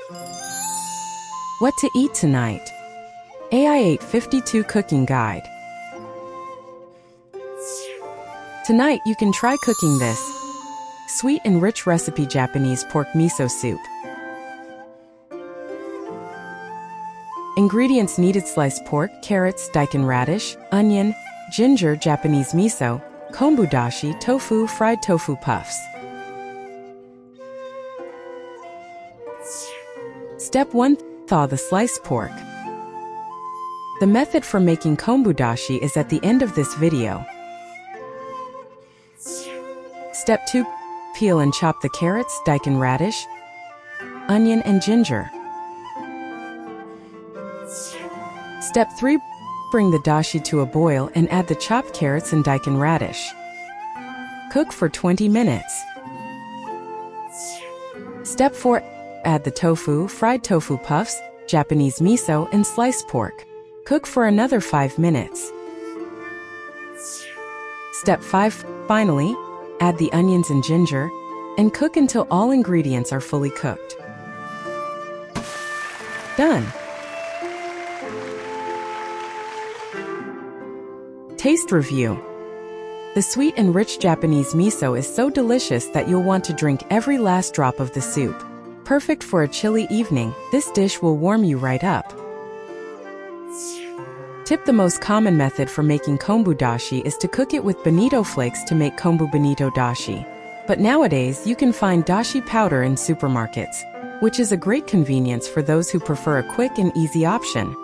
What to eat tonight? AI852 Cooking Guide. Tonight you can try cooking this sweet and rich recipe Japanese pork miso soup. Ingredients needed: sliced pork, carrots, daikon radish, onion, ginger, Japanese miso, kombu dashi, tofu, fried tofu puffs. Step 1. Thaw the sliced pork. The method for making kombu dashi is at the end of this video. Step 2. Peel and chop the carrots, daikon radish, onion and ginger. Step 3. Bring the dashi to a boil and add the chopped carrots and daikon radish. Cook for 20 minutes. Step 4. Add the tofu, fried tofu puffs, Japanese miso, and sliced pork. Cook for another 5 minutes. Step 5. Finally, add the onions and ginger, and cook until all ingredients are fully cooked. Done! Taste review. The sweet and rich Japanese miso is so delicious that you'll want to drink every last drop of the soup. Perfect for a chilly evening, this dish will warm you right up. Tip: the most common method for making kombu dashi is to cook it with bonito flakes to make kombu bonito dashi. But nowadays you can find dashi powder in supermarkets, which is a great convenience for those who prefer a quick and easy option.